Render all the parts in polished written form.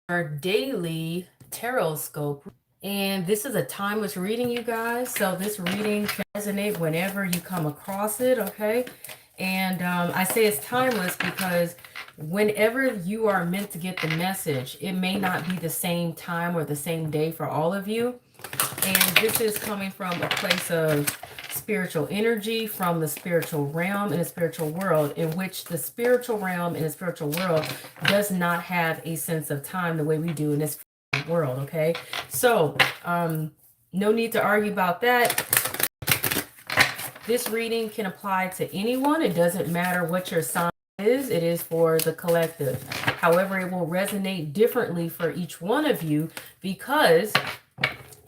our daily tarotscope, and this is a timeless reading, you guys. So this reading can resonate whenever you come across it. Okay, and I say it's timeless because whenever you are meant to get the message, it may not be the same time or the same day for all of you. And this is coming from a place of spiritual energy, from the spiritual realm and the spiritual world, in which the spiritual realm and the spiritual world does not have a sense of time the way we do in this world. Okay, so no need to argue about that. This reading can apply to anyone. It doesn't matter what your sign is. It is for the collective. However, it will resonate differently for each one of you, because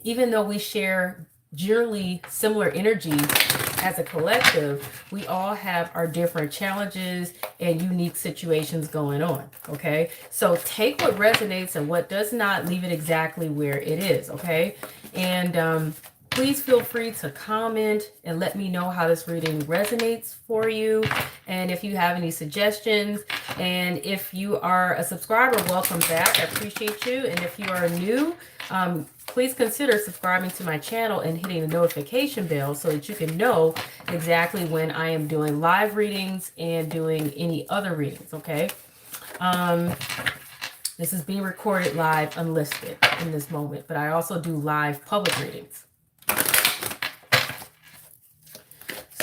even though we share generally similar energy as a collective, we all have our different challenges and unique situations going on. Okay, so take what resonates and what does not, leave it exactly where it is. Okay, and please feel free to comment and let me know how this reading resonates for you, and if you have any suggestions. And if you are a subscriber, welcome back. I appreciate you. And if you are new, please consider subscribing to my channel and hitting the notification bell so that you can know exactly when I am doing live readings and doing any other readings. Okay, this is being recorded live unlisted in this moment, but I also do live public readings.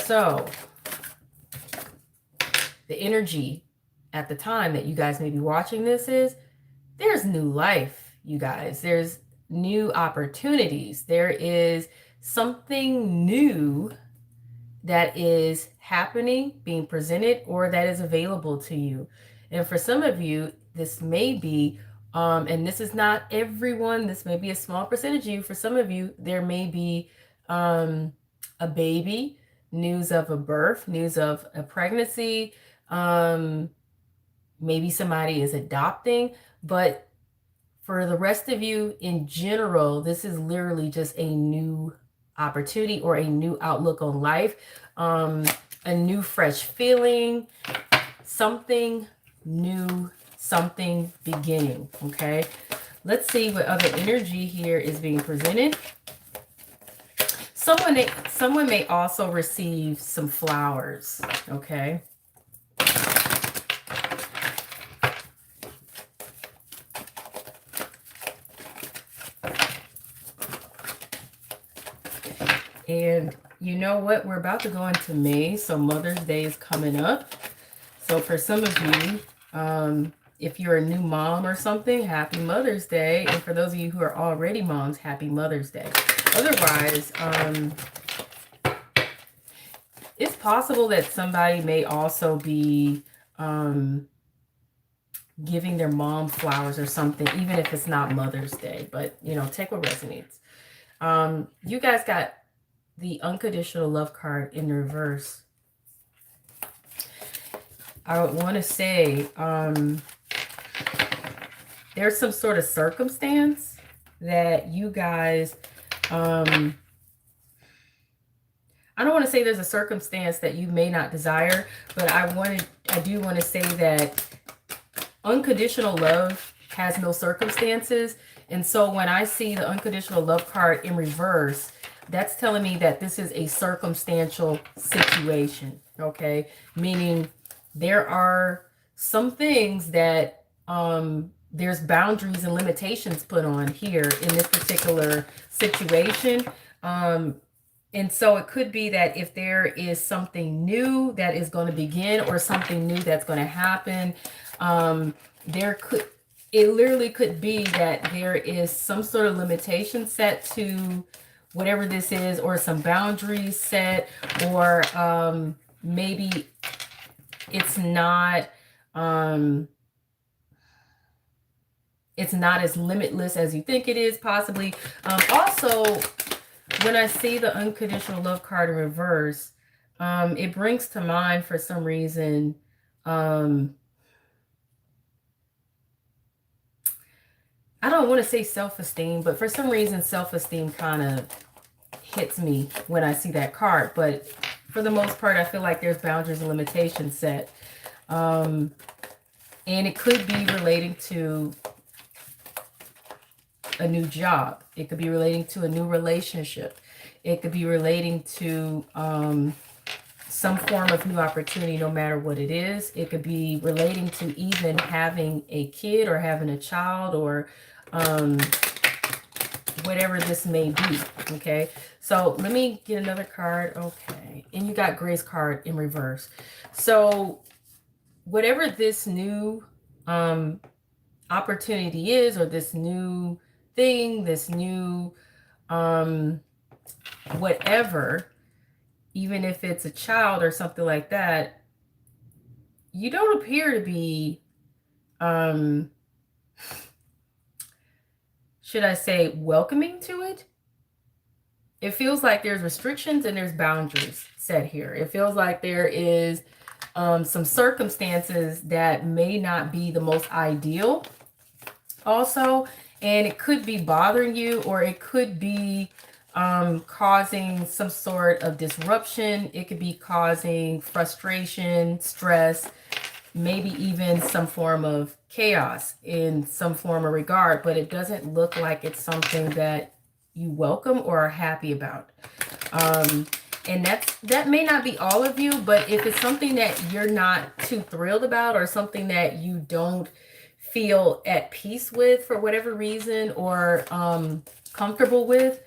So the energy at the time that you guys may be watching this is, there's new life, you guys. There's new opportunities. There is something new that is happening, being presented, or that is available to you. And for some of you, this may be, and this is not everyone, this may be a small percentage of you. For some of you, there may be a baby, news of a birth, news of a pregnancy, maybe somebody is adopting. But for the rest of you in general, this is literally just a new opportunity or a new outlook on life, a new fresh feeling, something new, something beginning. Okay, let's see what other energy here is being presented. Someone may also receive some flowers. Okay, and you know what? We're about to go into May, so Mother's Day is coming up. So for some of you, if you're a new mom or something, happy Mother's Day. And for those of you who are already moms, happy Mother's Day. Otherwise, it's possible that somebody may also be giving their mom flowers or something, even if it's not Mother's Day. But, you know, take what resonates. You guys got the unconditional love card in reverse. I would want to say there's some sort of circumstance that you guys, I don't want to say there's a circumstance that you may not desire, but I do want to say that unconditional love has no circumstances. And so when I see the unconditional love card in reverse, that's telling me that this is a circumstantial situation. Okay, meaning there are some things that there's boundaries and limitations put on here in this particular situation. And so it could be that if there is something new that is going to begin, or something new that's going to happen, it literally could be that there is some sort of limitation set to whatever this is, or some boundaries set, or maybe it's not as limitless as you think it is, possibly. Also, when I see the unconditional love card in reverse, it brings to mind, for some reason, I don't want to say self-esteem, but for some reason, self-esteem kind of hits me when I see that card. But for the most part, I feel like there's boundaries and limitations set. And it could be relating to a new job. It could be relating to a new relationship. It could be relating to some form of new opportunity, no matter what it is. It could be relating to even having a kid or having a child, or whatever this may be. Okay, so let me get another card. Okay, and you got Grace card in reverse. So whatever this new opportunity is, or this new thing, this new whatever, even if it's a child or something like that, you don't appear to be should I say welcoming to it. It feels like there's restrictions and there's boundaries set here. It feels like there is some circumstances that may not be the most ideal also, and it could be bothering you, or it could be causing some sort of disruption. It could be causing frustration, stress, maybe even some form of chaos in some form of regard, but it doesn't look like it's something that you welcome or are happy about. And that may not be all of you, but if it's something that you're not too thrilled about, or something that you don't feel at peace with for whatever reason, or comfortable with,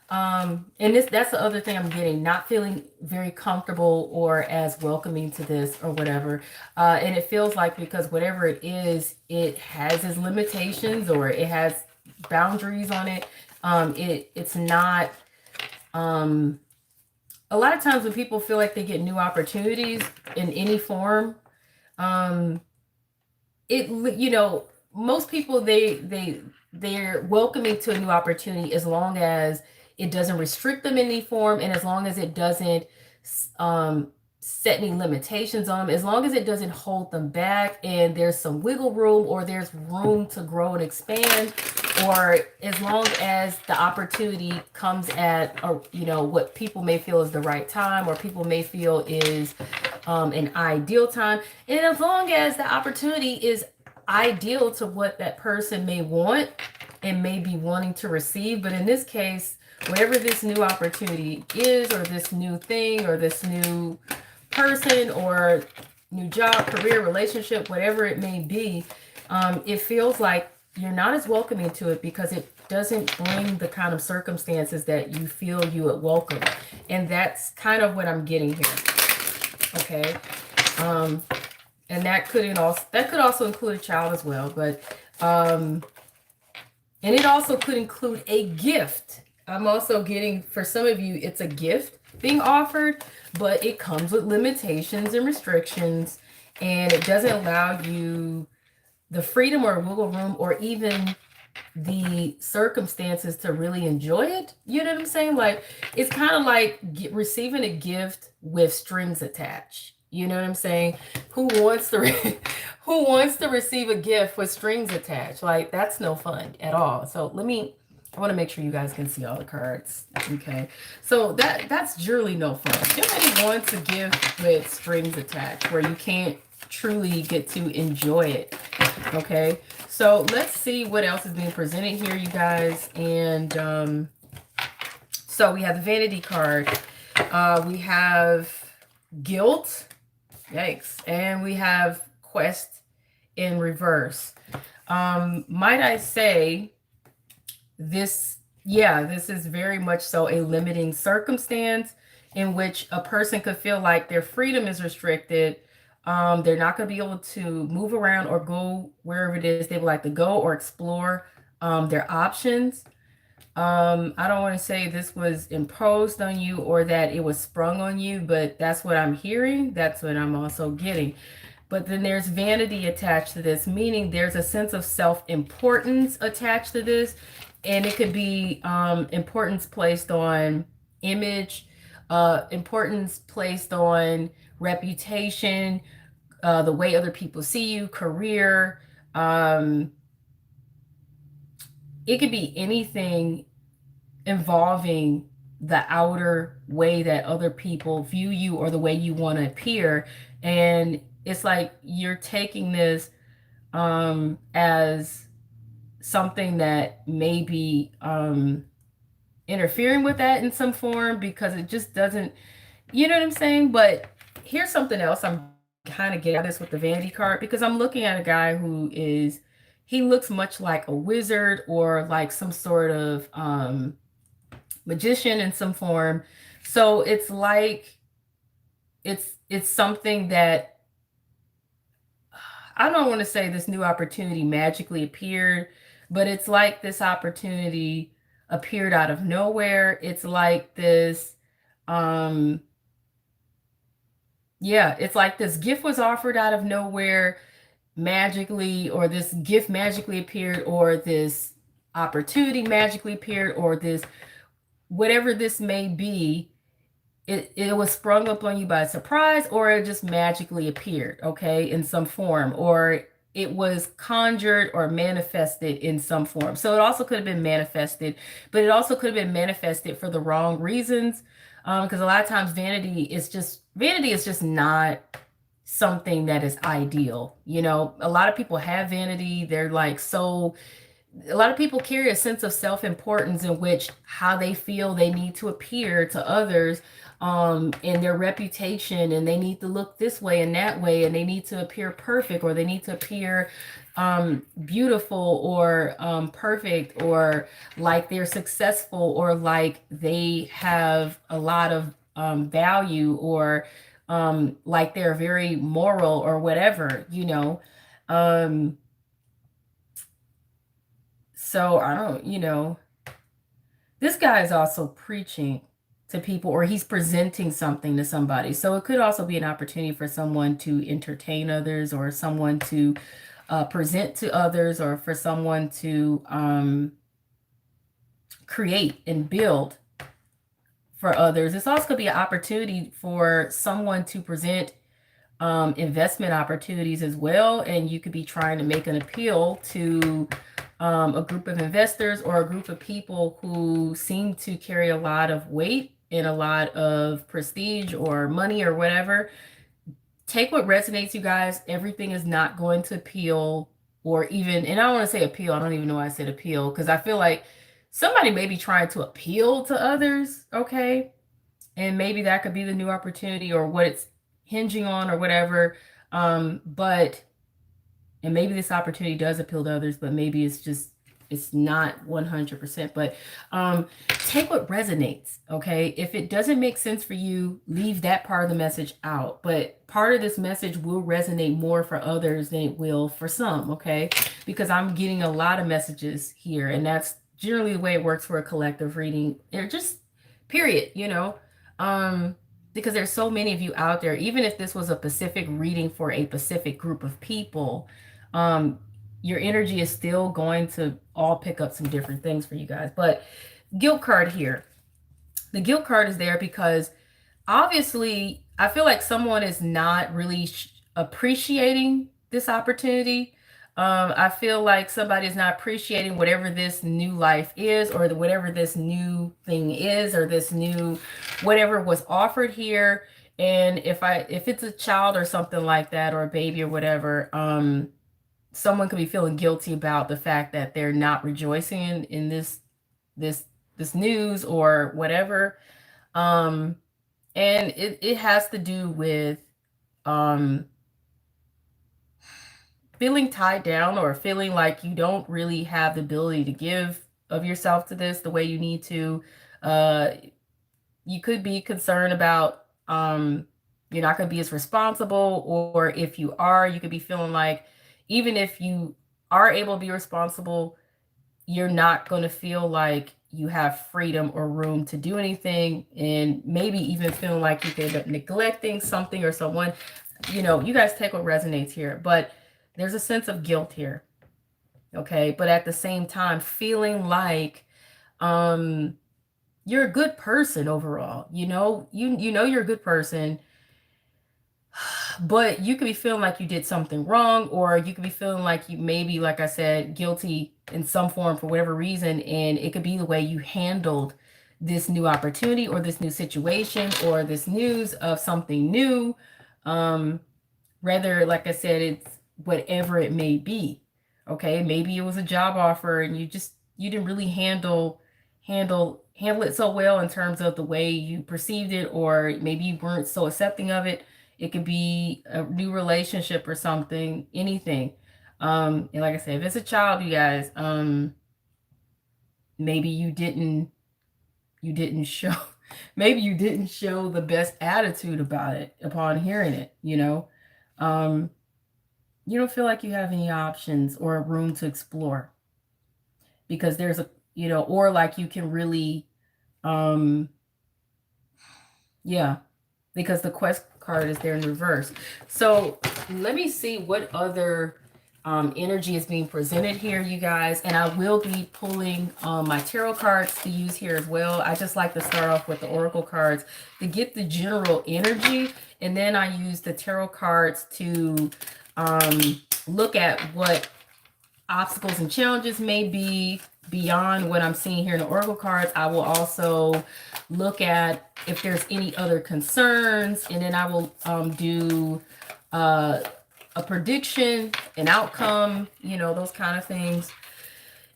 and that's the other thing I'm getting, not feeling very comfortable or as welcoming to this or whatever. And it feels like, because whatever it is, it has its limitations, or it has boundaries on it. It's not, a lot of times when people feel like they get new opportunities in any form, most people, they're welcoming to a new opportunity as long as it doesn't restrict them in any form, and as long as it doesn't set any limitations on them, as long as it doesn't hold them back, and there's some wiggle room, or there's room to grow and expand, or as long as the opportunity comes at what people may feel is the right time, or people may feel is an ideal time, and as long as the opportunity is ideal to what that person may want and may be wanting to receive. But in this case, whatever this new opportunity is, or this new thing, or this new person, or new job, career, relationship, whatever it may be, it feels like you're not as welcoming to it, because it doesn't bring the kind of circumstances that you feel you would welcome. And that's kind of what I'm getting here. Okay. And that could also include a child as well, but and it also could include a gift. I'm also getting, for some of you, it's a gift being offered, but it comes with limitations and restrictions, and it doesn't allow you the freedom or wiggle room, or even the circumstances to really enjoy it. You know what I'm saying? Like, it's kind of like receiving a gift with strings attached. You know what I'm saying? Who wants to receive a gift with strings attached? Like, that's no fun at all. So I want to make sure you guys can see all the cards. Okay. So that's really no fun. Nobody wants a gift with strings attached where you can't truly get to enjoy it. Okay. So let's see what else is being presented here, you guys. And so we have the Vanity card. We have Guilt. Yikes. And we have Quest in reverse. Might I say, this is very much so a limiting circumstance in which a person could feel like their freedom is restricted. They're not going to be able to move around or go wherever it is they would like to go, or explore their options. I don't want to say this was imposed on you or that it was sprung on you, but that's what I'm hearing. That's what I'm also getting. But then there's vanity attached to this, meaning there's a sense of self-importance attached to this. And it could be importance placed on image, importance placed on reputation, the way other people see you, career. It could be anything involving the outer way that other people view you, or the way you want to appear. And it's like you're taking this as something that may be interfering with that in some form, because it just doesn't, you know what I'm saying? But here's something else I'm kind of getting at this with the vanity card, because I'm looking at a guy who is, he looks much like a wizard or like some sort of magician in some form. So it's like it's something that, I don't want to say this new opportunity magically appeared, but it's like this opportunity appeared out of nowhere. It's like this, um, yeah, it's like this gift was offered out of nowhere magically, or this gift magically appeared, or this opportunity magically appeared, or this, whatever this may be, it was sprung up on you by surprise, or it just magically appeared, okay, in some form, or it was conjured or manifested in some form. So it also could have been manifested, but it also could have been manifested for the wrong reasons, because a lot of times vanity is just not something that is ideal. You know, a lot of people have vanity. They're like, so a lot of people carry a sense of self-importance in which how they feel they need to appear to others, in their reputation, and they need to look this way and that way, and they need to appear perfect, or they need to appear beautiful, or perfect, or like they're successful, or like they have a lot of value, or like they're very moral or whatever, you know. um so I don't, you know, this guy is also preaching to people, or he's presenting something to somebody. So it could also be an opportunity for someone to entertain others, or someone to present to others, or for someone to create and build for others. It's also going to be an opportunity for someone to present investment opportunities as well. And you could be trying to make an appeal to a group of investors, or a group of people who seem to carry a lot of weight and a lot of prestige or money or whatever. Take what resonates, you guys. Everything is not going to appeal, or even, and I don't want to say appeal. I don't even know why I said appeal, because I feel like somebody may be trying to appeal to others, okay? And maybe that could be the new opportunity, or what it's hinging on, or whatever. But and maybe this opportunity does appeal to others, but maybe it's not 100%. But take what resonates, okay? If it doesn't make sense for you, leave that part of the message out. But part of this message will resonate more for others than it will for some, okay? Because I'm getting a lot of messages here, and that's generally the way it works for a collective reading. They're just, period, you know? Because there's so many of you out there. Even if this was a specific reading for a specific group of people, your energy is still going to all pick up some different things for you guys. But guilt card here. The guilt card is there because obviously I feel like someone is not really appreciating this opportunity. I feel like somebody is not appreciating whatever this new life is, or whatever this new thing is, or this new whatever was offered here. And if it's a child or something like that, or a baby or whatever, someone could be feeling guilty about the fact that they're not rejoicing in this this news or whatever. Um, and it has to do with um feeling tied down, or feeling like you don't really have the ability to give of yourself to this the way you need to. Uh, you could be concerned about you're not going to be as responsible, or if you are, you could be feeling like even if you are able to be responsible, you're not going to feel like you have freedom or room to do anything, and maybe even feeling like you could end up neglecting something or someone. You know, you guys take what resonates here, but there's a sense of guilt here, okay? But at the same time, feeling like you're a good person overall. You know, you know you're a good person, but you could be feeling like you did something wrong, or you could be feeling like you maybe, like I said, guilty in some form for whatever reason, and it could be the way you handled this new opportunity, or this new situation, or this news of something new. Rather, like I said, it's whatever it may be. Okay, maybe it was a job offer and you didn't really handle it so well in terms of the way you perceived it, or maybe you weren't so accepting of it. It could be a new relationship or something, anything. And like I said, if it's a child, you guys, maybe you didn't show maybe you didn't show the best attitude about it upon hearing it, you know. Um, you don't feel like you have any options or room to explore because there's a, or like you can really, um, yeah, because the quest card is there in reverse. So let me see what other energy is being presented here, you guys. And I will be pulling my tarot cards to use here as well. I just like to start off with the oracle cards to get the general energy. And then I use the tarot cards to look at what obstacles and challenges may be beyond what I'm seeing here in the oracle cards. I will also look at if there's any other concerns, and then I will do a prediction, an outcome, those kind of things.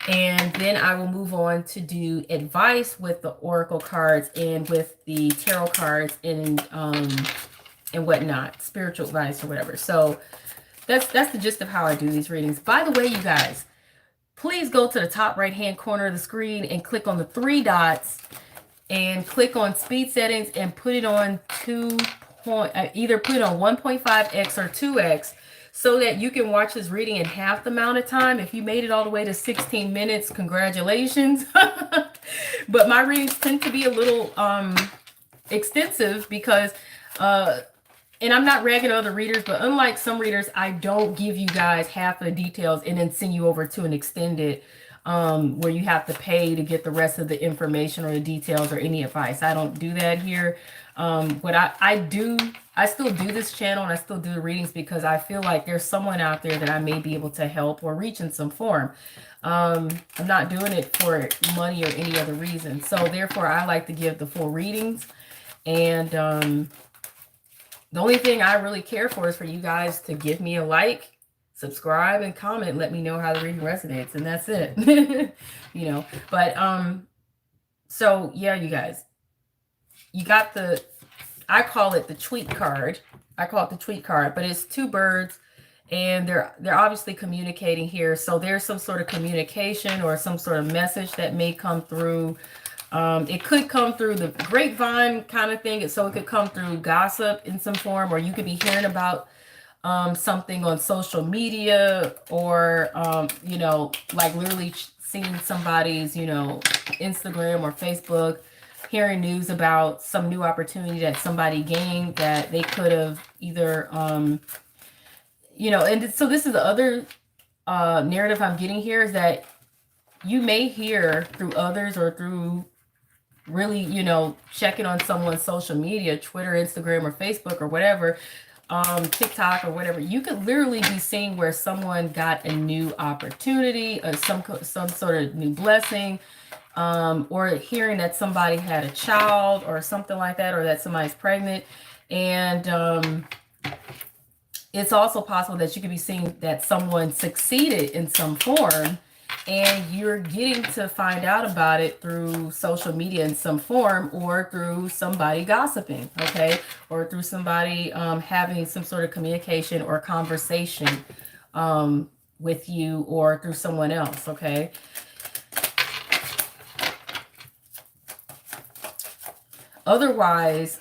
And then I will move on to do advice with the oracle cards and with the tarot cards and whatnot, spiritual advice or whatever. So that's the gist of how I do these readings. By the way, you guys, please go to the top right hand corner of the screen and click on the three dots and click on speed settings and put it on either put it on 1.5x or 2x so that you can watch this reading in half the amount of time. If you made it all the way to 16 minutes, congratulations. But my readings tend to be a little extensive because and I'm not ragging other readers, but unlike some readers, I don't give you guys half the details and then send you over to an extended where you have to pay to get the rest of the information or the details or any advice. I don't do that here. What I still do this channel and I still do the readings because I feel like there's someone out there that I may be able to help or reach in some form. I'm not doing it for money or any other reason. So therefore, I like to give the full readings. And the only thing I really care for is for you guys to give me a like, subscribe, and comment, and let me know how the reading resonates, and that's it. But so yeah, you guys, you got I call it the tweet card. But it's two birds, and they're obviously communicating here. So there's some sort of communication or some sort of message that may come through. It could come through the grapevine kind of thing. So it could come through gossip in some form, or you could be hearing about something on social media, or, like literally seeing somebody's, Instagram or Facebook, hearing news about some new opportunity that somebody gained that they could have either, and so this is the other narrative I'm getting here, is that you may hear through others or through really, checking on someone's social media, Twitter, Instagram, or Facebook, or whatever, TikTok or whatever. You could literally be seeing where someone got a new opportunity, or some sort of new blessing, or hearing that somebody had a child or something like that, or that somebody's pregnant. And it's also possible that you could be seeing that someone succeeded in some form, and you're getting to find out about it through social media in some form, or through somebody gossiping, okay? Or through somebody having some sort of communication or conversation with you, or through someone else, okay? Otherwise,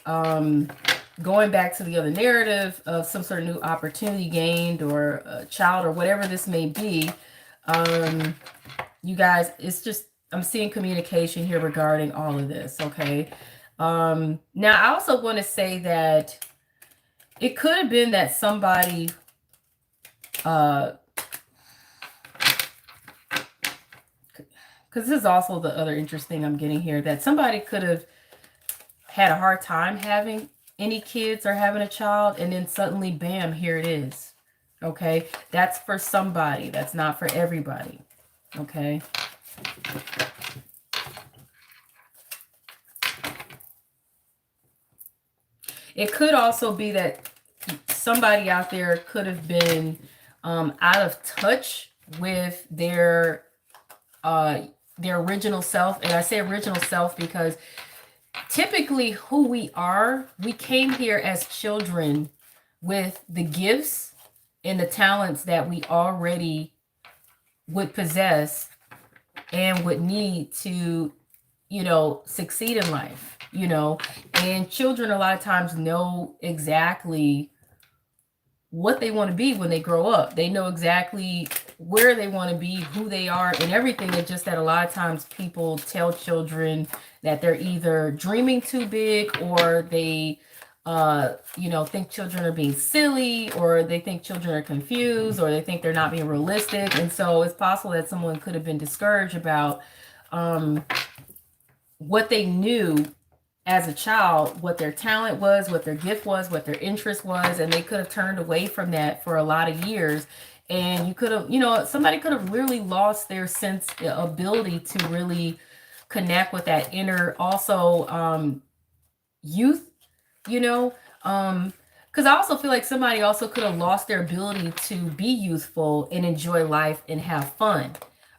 going back to the other narrative of some sort of new opportunity gained, or a child, or whatever this may be, you guys, it's just, I'm seeing communication here regarding all of this, okay? Now, I also want to say that it could have been that somebody, because this is also the other interesting I'm getting here, that somebody could have had a hard time having any kids or having a child, and then suddenly, bam, here it is. Okay, that's for somebody. That's not for everybody. Okay. It could also be that somebody out there could have been out of touch with their original self. And I say original self because typically who we are, we came here as children with the gifts and the talents that we already would possess and would need to, succeed in life, and children a lot of times know exactly what they want to be when they grow up. They know exactly where they want to be, who they are, and everything. It's just that a lot of times people tell children that they're either dreaming too big, or they think children are being silly, or they think children are confused, or they think they're not being realistic. And so it's possible that someone could have been discouraged about what they knew as a child, what their talent was, what their gift was, what their interest was, and they could have turned away from that for a lot of years. And you could have, somebody could have really lost their sense, ability to really connect with that inner, also, youth, because I also feel like somebody also could have lost their ability to be youthful and enjoy life and have fun.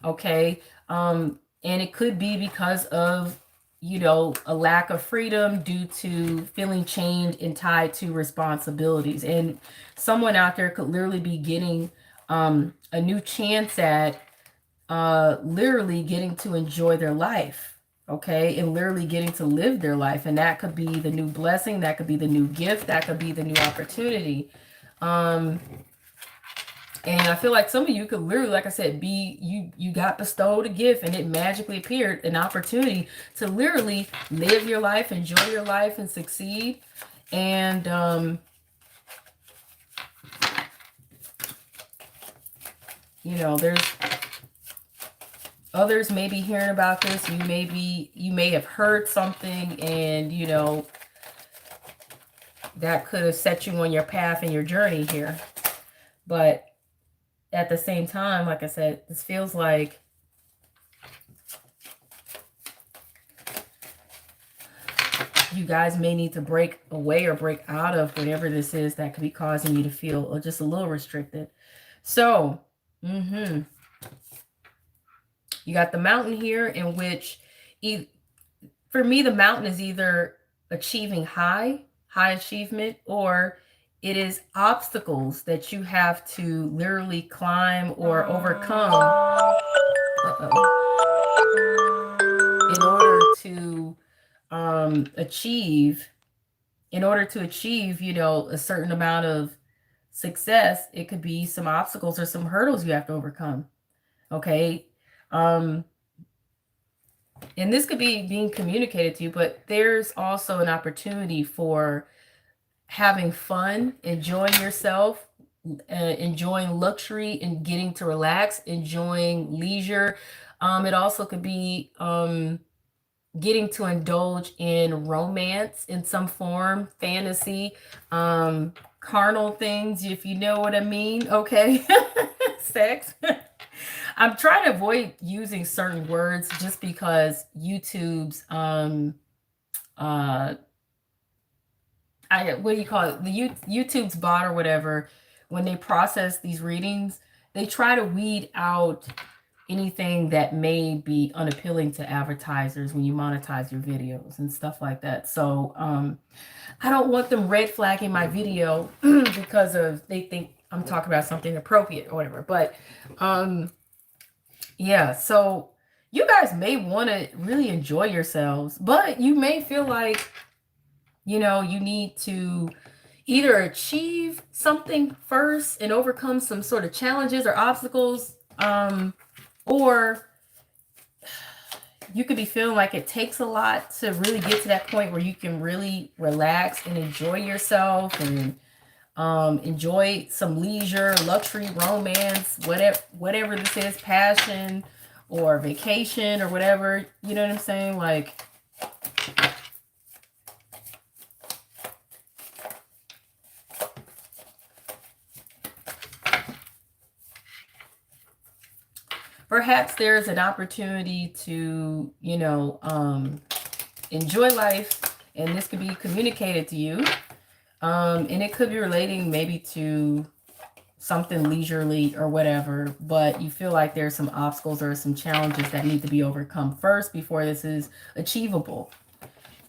Okay. And it could be because of, a lack of freedom due to feeling chained and tied to responsibilities. And someone out there could literally be getting a new chance at literally getting to enjoy their life. Okay. And literally getting to live their life. And that could be the new blessing. That could be the new gift. That could be the new opportunity. And I feel like some of you could literally, like I said, you got bestowed a gift and it magically appeared, an opportunity to literally live your life, enjoy your life, and succeed. And there's others may be hearing about this. You may have heard something, and that could have set you on your path and your journey here. But at the same time, like I said, this feels like you guys may need to break away or break out of whatever this is that could be causing you to feel just a little restricted. So, you got the mountain here, in which, for me, the mountain is either achieving high achievement, or it is obstacles that you have to literally climb or overcome in order to achieve, a certain amount of success. It could be some obstacles or some hurdles you have to overcome. Okay. And this could be being communicated to you, but there's also an opportunity for having fun, enjoying yourself, enjoying luxury and getting to relax, enjoying leisure. It also could be getting to indulge in romance in some form, fantasy, carnal things, if you know what I mean. Okay. Sex. I'm trying to avoid using certain words just because YouTube's what do you call it? YouTube's bot or whatever, when they process these readings, they try to weed out anything that may be unappealing to advertisers when you monetize your videos and stuff like that. So I don't want them red flagging my video because they think I'm talking about something appropriate or whatever. But yeah, so you guys may want to really enjoy yourselves, but you may feel like, you need to either achieve something first and overcome some sort of challenges or obstacles, or you could be feeling like it takes a lot to really get to that point where you can really relax and enjoy yourself and enjoy some leisure, luxury, romance, whatever this is, passion or vacation or whatever. You know what I'm saying? Like, perhaps there's an opportunity to, enjoy life, and this could be communicated to you. And it could be relating maybe to something leisurely or whatever, but you feel like there's some obstacles or some challenges that need to be overcome first before this is achievable.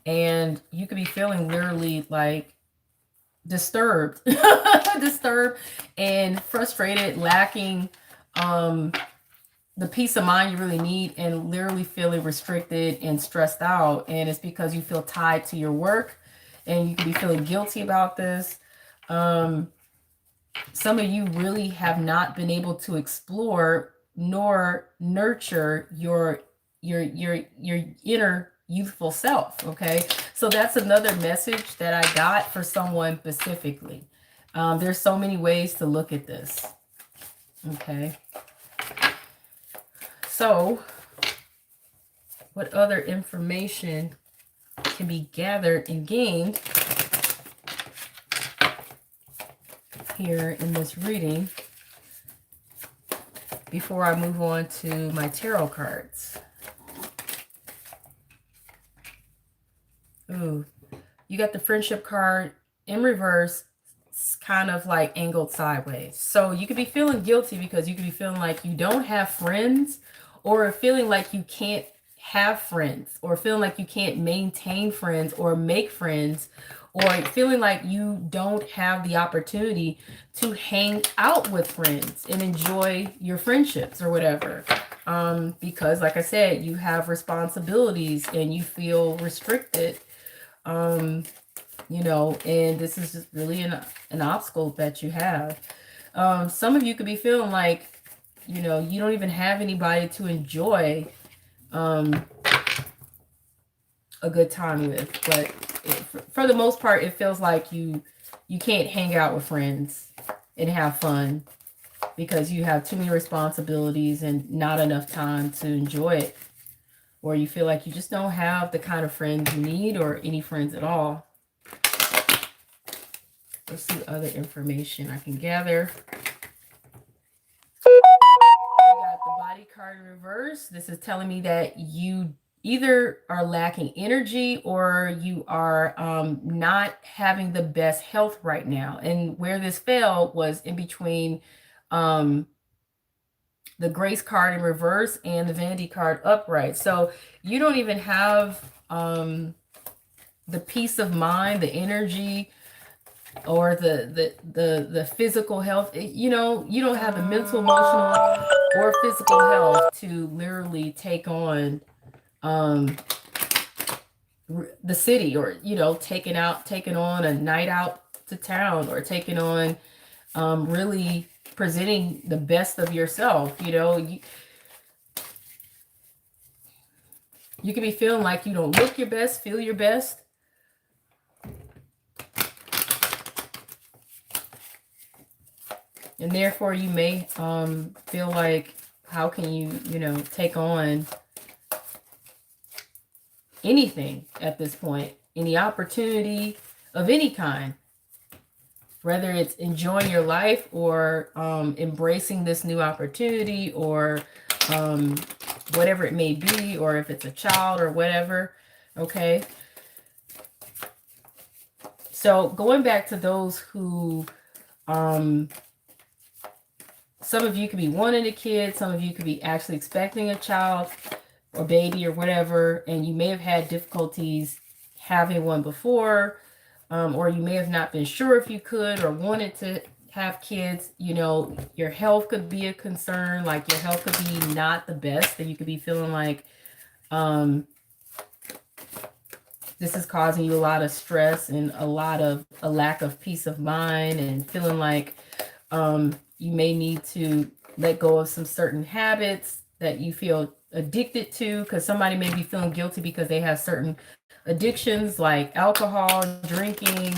And you could be feeling literally like disturbed, disturbed and frustrated, lacking the peace of mind you really need, and literally feeling restricted and stressed out. And it's because you feel tied to your work, and you can be feeling guilty about this. Some of you really have not been able to explore nor nurture your inner youthful self. Okay, so that's another message that I got for someone specifically. There's so many ways to look at this. Okay, so what other information can be gathered and gained here in this reading before I move on to my tarot cards? Ooh, you got the friendship card in reverse, kind of like angled sideways. So you could be feeling guilty because you could be feeling like you don't have friends, or feeling like you can't have friends, or feeling like you can't maintain friends or make friends, or feeling like you don't have the opportunity to hang out with friends and enjoy your friendships or whatever. Because like I said, you have responsibilities and you feel restricted. You know, and this is just really an obstacle that you have. Some of you could be feeling like, you know, you don't even have anybody to enjoy a good time with. But for the most part, it feels like you can't hang out with friends and have fun because you have too many responsibilities and not enough time to enjoy it. Or you feel like you just don't have the kind of friends you need, or any friends at all. Let's see other information I can gather. We got the body card in reverse. This is telling me that you either are lacking energy, or you are not having the best health right now. And where this fell was in between the grace card in reverse and the vanity card upright. So you don't even have the peace of mind, the energy, or the physical health. You know, you don't have the mental, emotional, or physical health to literally take on the city, or, you know, taking on a night out to town, or taking on really presenting the best of yourself. You know, you can be feeling like you don't look your best, feel your best. And therefore you may feel like, how can you, you know, take on anything at this point, any opportunity of any kind, whether it's enjoying your life, or embracing this new opportunity, or whatever it may be, or if it's a child or whatever. Okay. So going back to those who, some of you could be wanting a kid, some of you could be actually expecting a child or baby or whatever, and you may have had difficulties having one before, or you may have not been sure if you could or wanted to have kids. You know, your health could be a concern, like your health could be not the best, and you could be feeling like this is causing you a lot of stress and a lack of peace of mind, and feeling like you may need to let go of some certain habits that you feel addicted to, because somebody may be feeling guilty because they have certain addictions like alcohol, drinking,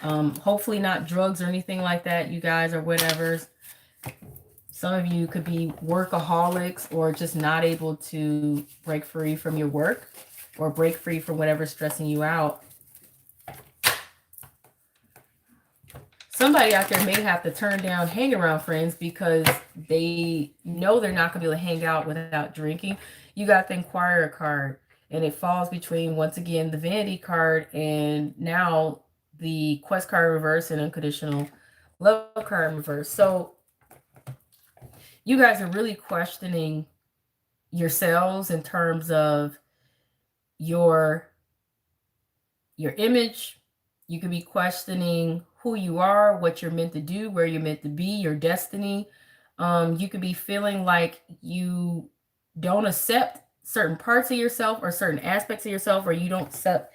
hopefully not drugs or anything like that, you guys, or whatever. Some of you could be workaholics, or just not able to break free from your work, or break free from whatever's stressing you out. Somebody out there may have to turn down hang around friends because they know they're not going to be able to hang out without drinking. You got the Inquirer card, and it falls between, once again, the Vanity card and now the Quest card reverse and Unconditional Love card reverse. So you guys are really questioning yourselves in terms of your image. You could be questioning who you are, what you're meant to do, where you're meant to be, your destiny. You could be feeling like you don't accept certain parts of yourself or certain aspects of yourself, or you don't accept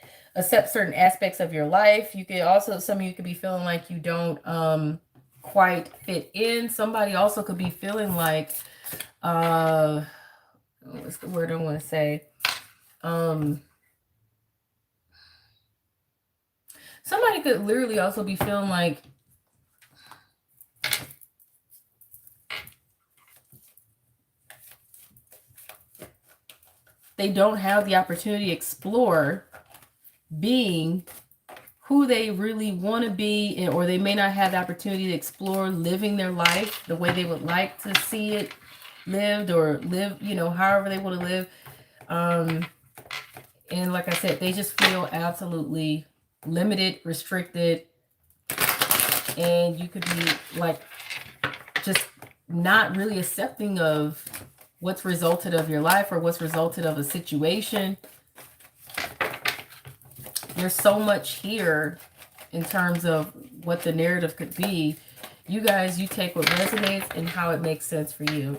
certain aspects of your life. You could also, some of you could be feeling like you don't quite fit in. Somebody also could be feeling like, what's the word I want to say? Somebody could literally also be feeling like they don't have the opportunity to explore being who they really want to be, or they may not have the opportunity to explore living their life the way they would like to see it lived, or live, you know, however they want to live. And like I said, they just feel absolutely limited, restricted, and you could be like just not really accepting of what's resulted of your life or what's resulted of a situation. There's so much here in terms of what the narrative could be. You guys, you take what resonates and how it makes sense for you.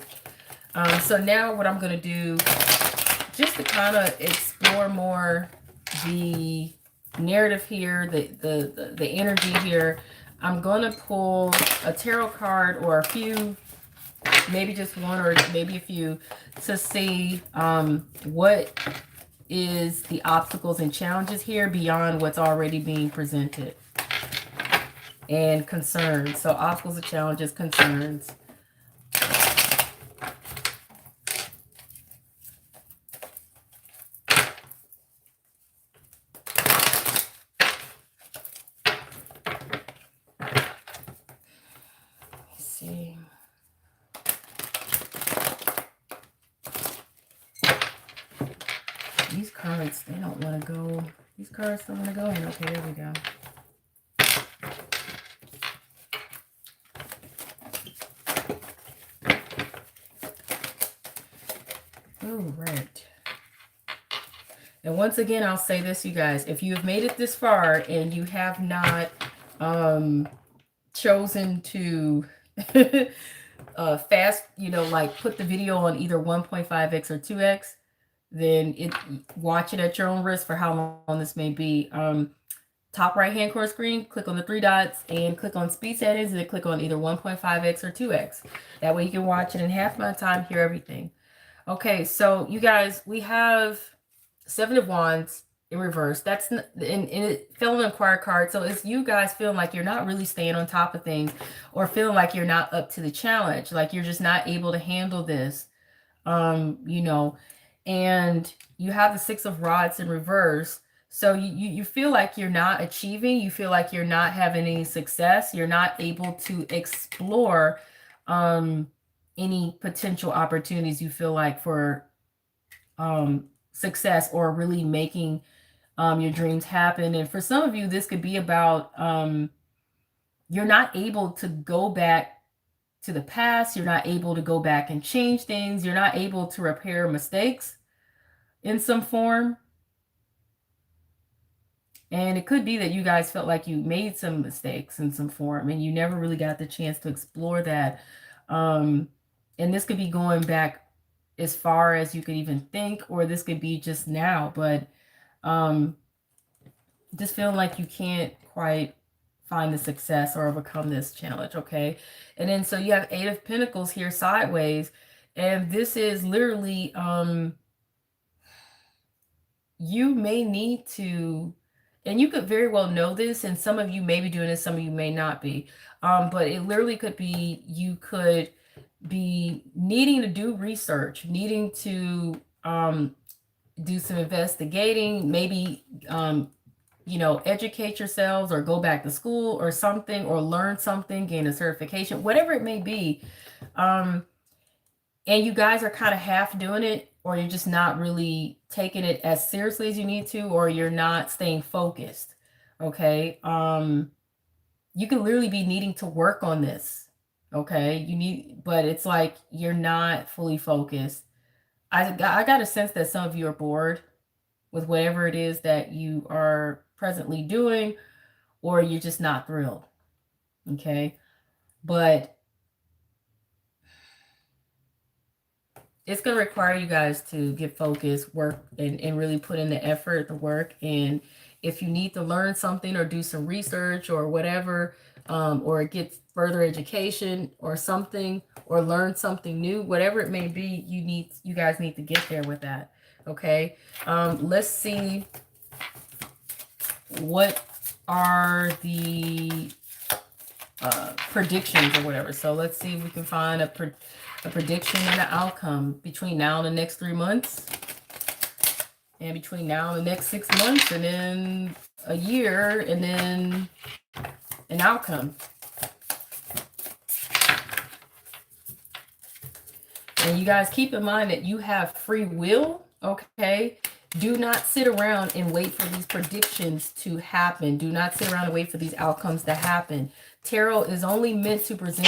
So now what I'm going to do, just to kind of explore more the narrative here, the energy here, I'm going to pull a tarot card or a few, maybe just one or maybe a few, to see what is the obstacles and challenges here beyond what's already being presented, and concerns. So obstacles and challenges, concerns. Let's see. These cards, they don't want to go. These cards don't want to go in. Okay, there we go. All right. And once again, I'll say this, you guys. If you have made it this far and you have not chosen to fast, you know, like put the video on either 1.5x or 2x, then watch it at your own risk for how long this may be. Top right hand corner screen, click on the three dots and click on speed settings, and then click on either 1.5x or 2x. That way you can watch it in half my time, hear everything. Okay, so you guys, we have Seven of Wands in reverse. That's and it fell in Inquire card. So it's you guys feeling like you're not really staying on top of things, or feeling like you're not up to the challenge, like you're just not able to handle this. You know, and you have the Six of Rods in reverse. So you feel like you're not achieving, you feel like you're not having any success, you're not able to explore any potential opportunities, you feel like, for success, or really making your dreams happen. And for some of you, this could be about you're not able to go back to the past, you're not able to go back and change things, you're not able to repair mistakes in some form. And it could be that you guys felt like you made some mistakes in some form and you never really got the chance to explore that. And this could be going back as far as you could even think, or this could be just now, but just feeling like you can't quite find the success or overcome this challenge. Okay. And then so you have Eight of Pentacles here sideways, and this is literally you may need to, and you could very well know this, and some of you may be doing this, some of you may not be, but it literally could be you could be needing to do research, needing to do some investigating, maybe you know, educate yourselves or go back to school or something, or learn something, gain a certification, whatever it may be. And you guys are kind of half doing it, or you're just not really taking it as seriously as you need to, or you're not staying focused. Okay. You can literally be needing to work on this. Okay, but it's like you're not fully focused. I got a sense that some of you are bored with whatever it is that you are presently doing, or you're just not thrilled. Okay, but it's going to require you guys to get focused, work, and really put in the effort, the work. And if you need to learn something or do some research or whatever, or get further education or something, or learn something new, whatever it may be, you guys need to get there with that. Okay. Let's see, what are the predictions or whatever. So let's see if we can find a prediction and an outcome between now and the next 3 months, and between now and the next 6 months, and then a year, and then an outcome. And you guys keep in mind that you have free will, okay? Do not sit around and wait for these predictions to happen. Do not sit around and wait for these outcomes to happen. Tarot is only meant to present.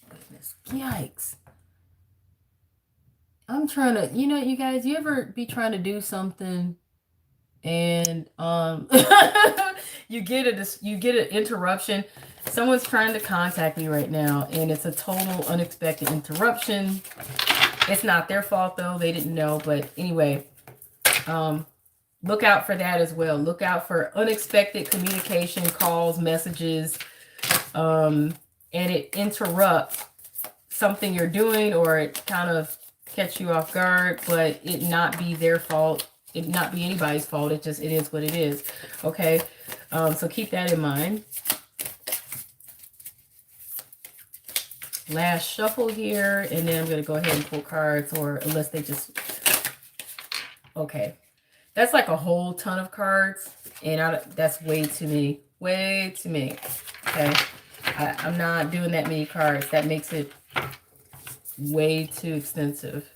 Goodness, yikes. I'm trying to, you guys, you ever be trying to do something and you get an interruption. Someone's trying to contact me right now, and it's a total unexpected interruption. It's not their fault though, they didn't know. But anyway, look out for that as well. Look out for unexpected communication, calls, messages, and it interrupts something you're doing, or it kind of catch you off guard, but it not be their fault. It not be anybody's fault. It is what it is. Okay. So keep that in mind. Last shuffle here, and then I'm going to go ahead and pull cards, or unless they just, okay. That's like a whole ton of cards, and that's way too many. Way too many. Okay. I'm not doing that many cards. That makes it way too extensive.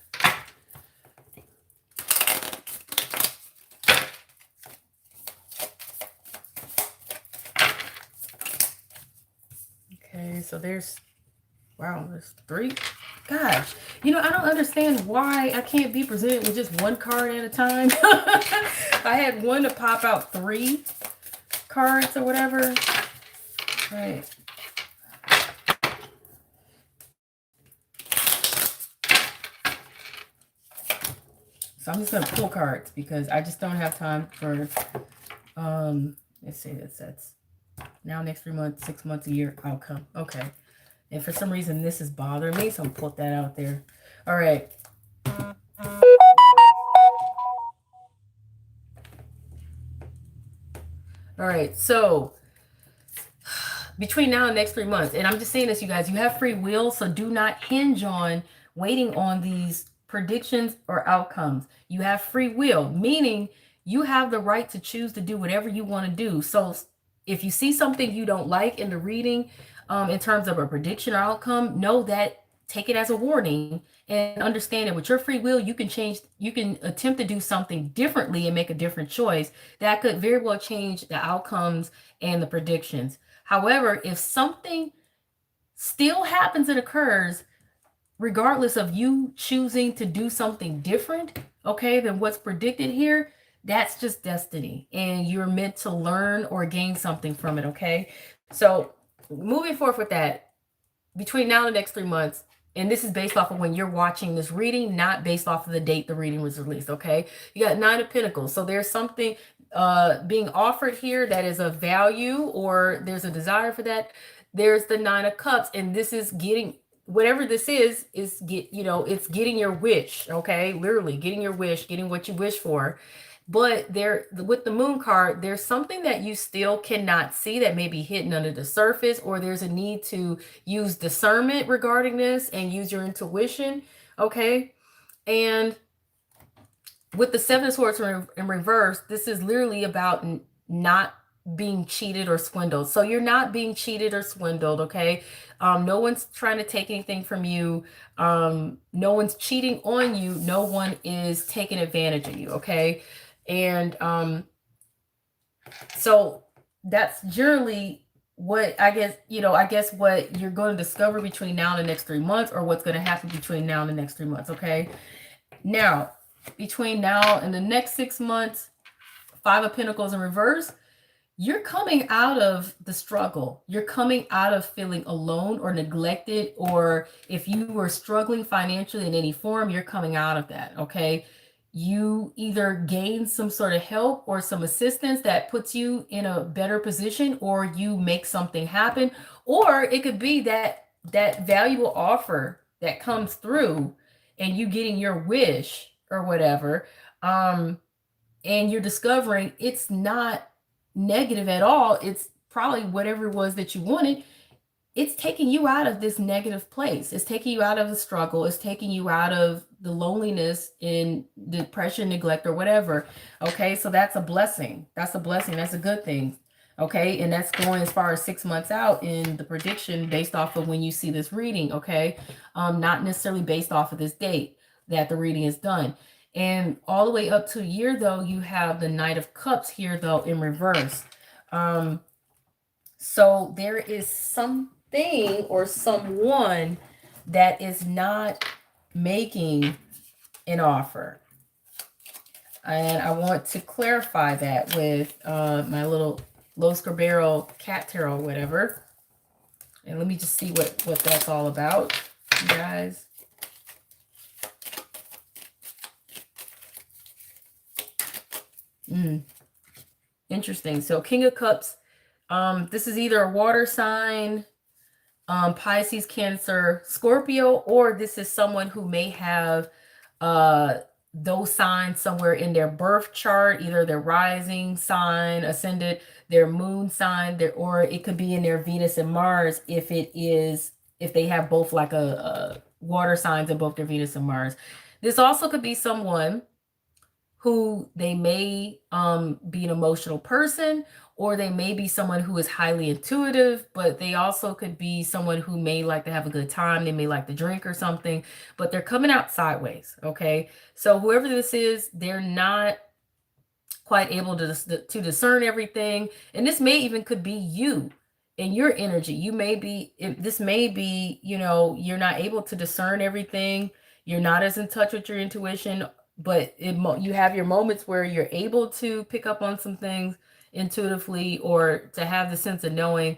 Okay, so there's 3. Gosh, I don't understand why I can't be presented with just one card at a time. I had one to pop out 3 cards or whatever. All right. So I'm just going to pull cards because I just don't have time for, let's see, that's now, next 3 months, 6 months, a year, outcome. Okay. And for some reason, this is bothering me, so I'm going to put that out there. All right. All right. So between now and next 3 months, and I'm just saying this, you guys, you have free will, so do not hinge on waiting on these predictions or outcomes. You have free will, meaning you have the right to choose to do whatever you want to do. So if you see something you don't like in the reading, in terms of a prediction or outcome, know that, take it as a warning, and understand that with your free will, you can attempt to do something differently and make a different choice that could very well change the outcomes and the predictions. However, if something still happens and occurs, regardless of you choosing to do something different, okay, than what's predicted here, that's just destiny, and you're meant to learn or gain something from it, okay? So moving forward with that, between now and the next 3 months, and this is based off of when you're watching this reading, not based off of the date the reading was released, okay? You got 9 of Pentacles, so there's something being offered here that is of value, or there's a desire for that. There's the 9 of Cups, and this is getting, whatever this is it's getting your wish, okay? Literally getting your wish, getting what you wish for. But there, with the Moon card, there's something that you still cannot see that may be hidden under the surface, or there's a need to use discernment regarding this and use your intuition, okay? And with the 7 of Swords in reverse, this is literally about not being cheated or swindled. So you're not being cheated or swindled, okay? No one's trying to take anything from you. No one's cheating on you. No one is taking advantage of you, okay? And so that's generally what I guess what you're going to discover between now and the next 3 months, or what's going to happen between now and the next 3 months, okay? Now, between now and the next 6 months, Five of Pentacles in reverse, you're coming out of the struggle. You're coming out of feeling alone or neglected, or if you were struggling financially in any form, you're coming out of that, okay? You either gain some sort of help or some assistance that puts you in a better position, or you make something happen, or it could be that valuable offer that comes through and you getting your wish or whatever. And you're discovering it's not negative at all. It's probably whatever it was that you wanted. It's taking you out of this negative place. It's taking you out of the struggle. It's taking you out of the loneliness and depression, neglect, or whatever. Okay, so that's a blessing. That's a blessing. That's a good thing. Okay, and that's going as far as 6 months out in the prediction based off of when you see this reading. Okay, not necessarily based off of this date that the reading is done. And all the way up to a year, though, you have the Knight of Cups here, though, in reverse. So there is something or someone that is not making an offer. And I want to clarify that with my little Los Cabrero cat tarot, whatever. And let me just see what that's all about, you guys. Interesting. So King of Cups, this is either a water sign, Pisces, Cancer, Scorpio, or this is someone who may have those signs somewhere in their birth chart, either their rising sign, ascendant, their moon sign, or it could be in their Venus and Mars if they have both, like a water signs in both their Venus and Mars. This also could be someone who they may be an emotional person, or they may be someone who is highly intuitive, but they also could be someone who may like to have a good time. They may like to drink or something, but they're coming out sideways, okay? So whoever this is, they're not quite able to discern everything. And this may even could be you and your energy. You may be, this may be, you're not able to discern everything. You're not as in touch with your intuition, but you have your moments where you're able to pick up on some things intuitively, or to have the sense of knowing.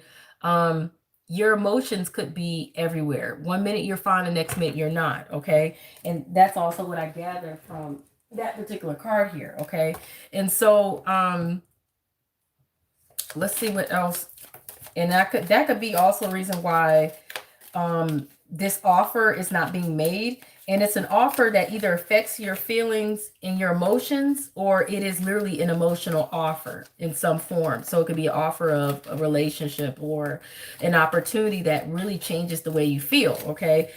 Your emotions could be everywhere. One minute you're fine, the next minute you're not, okay? And that's also what I gather from that particular card here, okay? And so let's see what else. And that could be also a reason why this offer is not being made. And it's an offer that either affects your feelings and your emotions, or it is literally an emotional offer in some form. So it could be an offer of a relationship or an opportunity that really changes the way you feel, okay?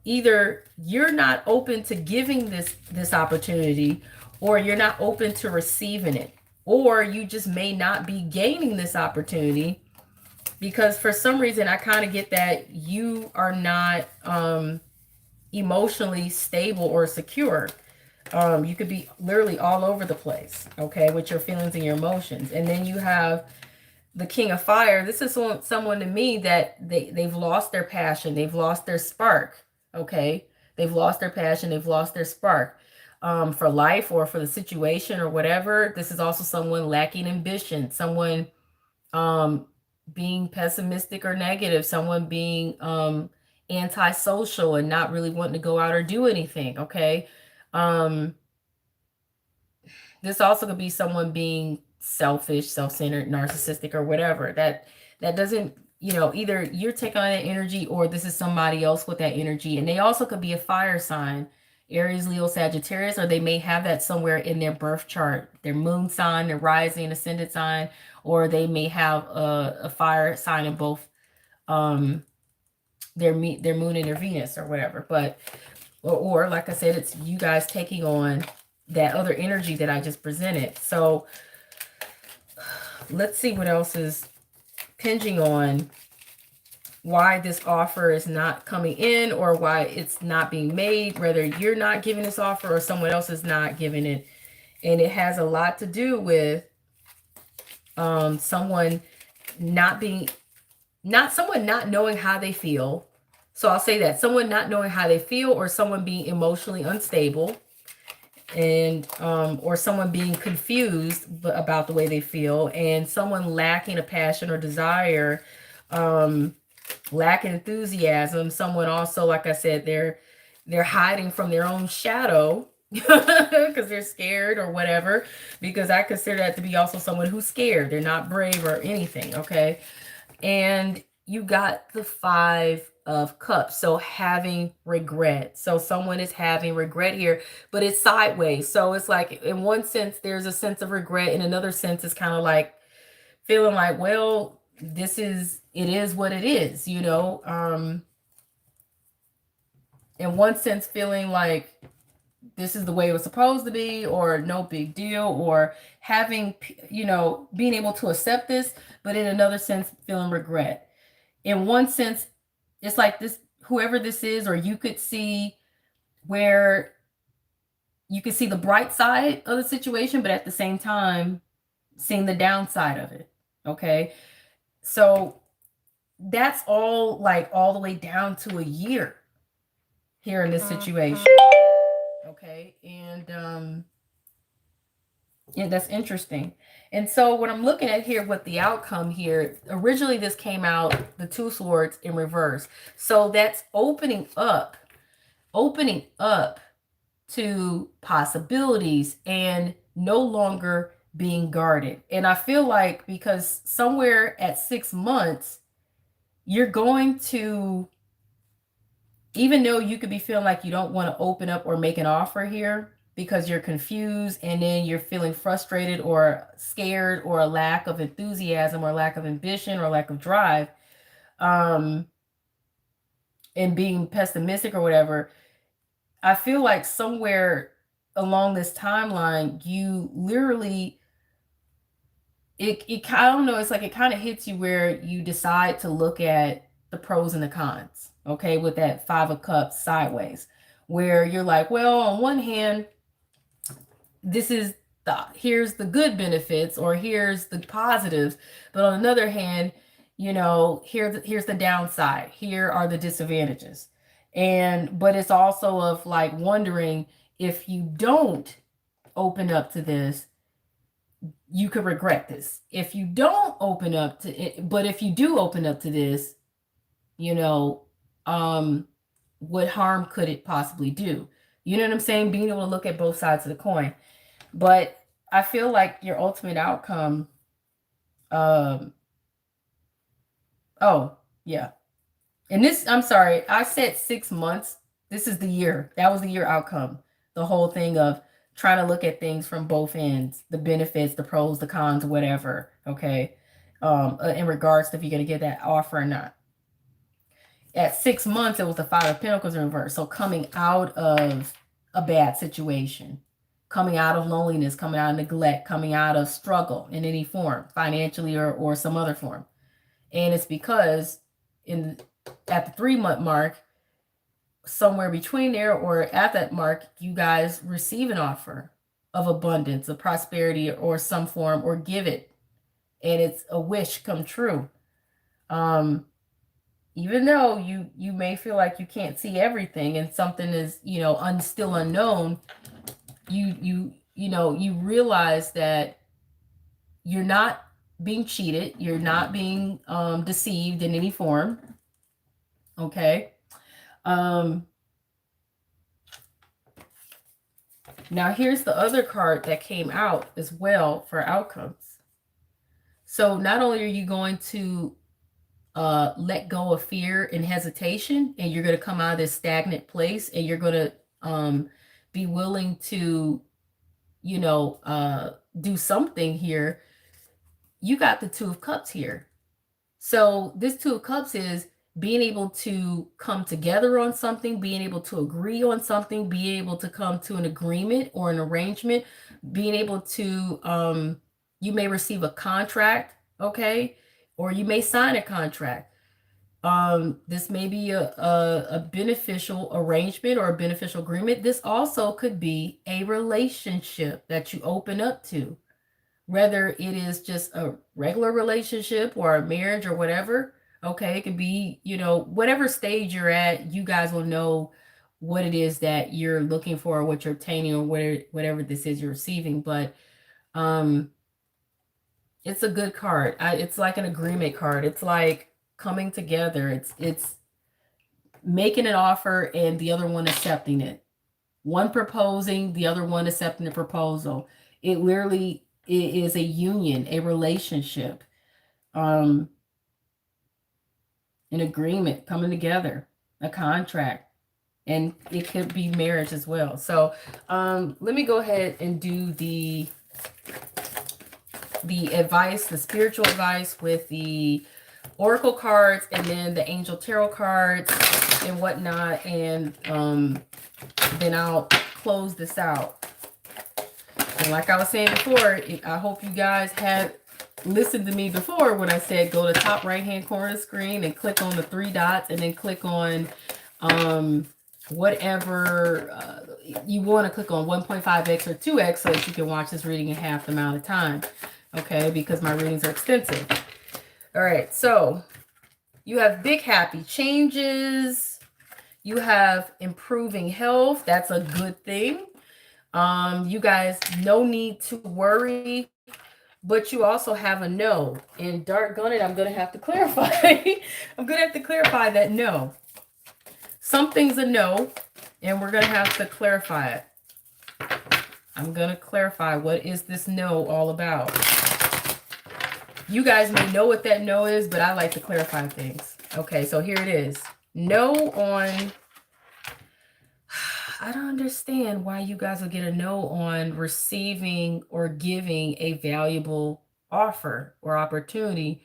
Either you're not open to giving this opportunity, or you're not open to receiving it, or you just may not be gaining this opportunity because for some reason I kind of get that you are not emotionally stable or secure. You could be literally all over the place, okay, with your feelings and your emotions. And then you have the King of Fire. This is someone to me that they've lost their passion. They've lost their spark, okay? They've lost their passion. They've lost their spark for life or for the situation or whatever. This is also someone lacking ambition, someone being pessimistic or negative, someone being antisocial and not really wanting to go out or do anything, okay? This also could be someone being selfish, self-centered, narcissistic, or whatever. That doesn't, either you're taking on that energy or this is somebody else with that energy. And they also could be a fire sign, Aries, Leo, Sagittarius, or they may have that somewhere in their birth chart, their moon sign, their rising, ascendant sign, or they may have a fire sign in both their moon and their Venus or whatever. But or like I said, it's you guys taking on that other energy that I just presented. So let's see what else is hinging on why this offer is not coming in, or why it's not being made, whether you're not giving this offer or someone else is not giving it. And it has a lot to do with someone not knowing how they feel. So I'll say that someone not knowing how they feel, or someone being emotionally unstable, and or someone being confused about the way they feel, and someone lacking a passion or desire, lacking enthusiasm. Someone also, like I said, they're hiding from their own shadow because they're scared or whatever, because I consider that to be also someone who's scared. They're not brave or anything. Okay. And you got the 5 of Cups. So having regret. So someone is having regret here, but it's sideways. So it's like, in one sense, there's a sense of regret. In another sense, it's kind of like feeling like, well, it is what it is, you know? In one sense, feeling like this is the way it was supposed to be, or no big deal, or having, being able to accept this, but in another sense, feeling regret. In one sense, it's like this, whoever this is, or you could see where you could see the bright side of the situation, but at the same time, seeing the downside of it. Okay. So that's all, like all the way down to a year here in this situation. Okay. And yeah, that's interesting. And so what I'm looking at here with the outcome here, originally this came out, the 2 swords in reverse. So that's opening up to possibilities and no longer being guarded. And I feel like, because somewhere at 6 months, you're going to, even though you could be feeling like you don't want to open up or make an offer here because you're confused, and then you're feeling frustrated or scared, or a lack of enthusiasm, or lack of ambition, or lack of drive, and being pessimistic or whatever, I feel like somewhere along this timeline, you literally, I don't know, it's like it kind of hits you where you decide to look at the pros and the cons, okay, with that 5 of Cups sideways, where you're like, well, on one hand, here's the good benefits, or here's the positives, but on another hand, here's the downside, here are the disadvantages. But it's also of like wondering, if you don't open up to this, you could regret this. If you don't open up to it, but if you do open up to this, what harm could it possibly do? You know what I'm saying? Being able to look at both sides of the coin. But I feel like your ultimate outcome, oh yeah. And this, I'm sorry, I said 6 months. This is the year. That was the year outcome. The whole thing of trying to look at things from both ends, the benefits, the pros, the cons, whatever. Okay. In regards to if you're going to get that offer or not. At 6 months, it was the 5 of Pentacles in reverse. So coming out of a bad situation, coming out of loneliness, coming out of neglect, coming out of struggle in any form, financially or some other form. And it's because at the 3-month mark, somewhere between there or at that mark, you guys receive an offer of abundance, of prosperity, or some form, or give it. And it's a wish come true. Even though you may feel like you can't see everything and something is, still unknown, you realize that you're not being cheated, you're not being deceived in any form. Okay. Now here's the other card that came out as well for outcomes. So not only are you going to let go of fear and hesitation, and you're going to come out of this stagnant place, and you're going to be willing to, do something here. You got the 2 of Cups here. So this 2 of Cups is being able to come together on something, being able to agree on something, being able to come to an agreement or an arrangement, being able to You may receive a contract, okay? Or you may sign a contract. This may be a beneficial arrangement or a beneficial agreement. This also could be a relationship that you open up to, whether it is just a regular relationship or a marriage or whatever. Okay, it could be, you know, whatever stage you're at, you guys will know what it is that you're looking for, or what you're obtaining, or whatever this is you're receiving. But um it's a good card. It's like an agreement card. It's like coming together. It's making an offer and the other one accepting it. One proposing, the other one accepting the proposal. It literally is a union, a relationship, an agreement coming together, a contract, and it could be marriage as well. So let me go ahead and do the advice, the spiritual advice with the oracle cards, and then the angel tarot cards and whatnot, and then I'll close this out. And like I was saying before, I hope you guys had listened to me before when I said go to the top right hand corner of the screen and click on the 3 dots, and then click on whatever you want to click on, 1.5x or 2x, so that you can watch this reading in half the amount of time. Okay, because my readings are extensive. All right, so you have big happy changes. You have improving health. That's a good thing. You guys, no need to worry. But you also have a no. And doggone it, I'm going to have to clarify. I'm going to have to clarify that no. Something's a no, and we're going to have to clarify it. I'm going to clarify, what is this no all about? You guys may know what that no is, but I like to clarify things. Okay, so here it is. No on... I don't understand why you guys will get a no on receiving or giving a valuable offer or opportunity.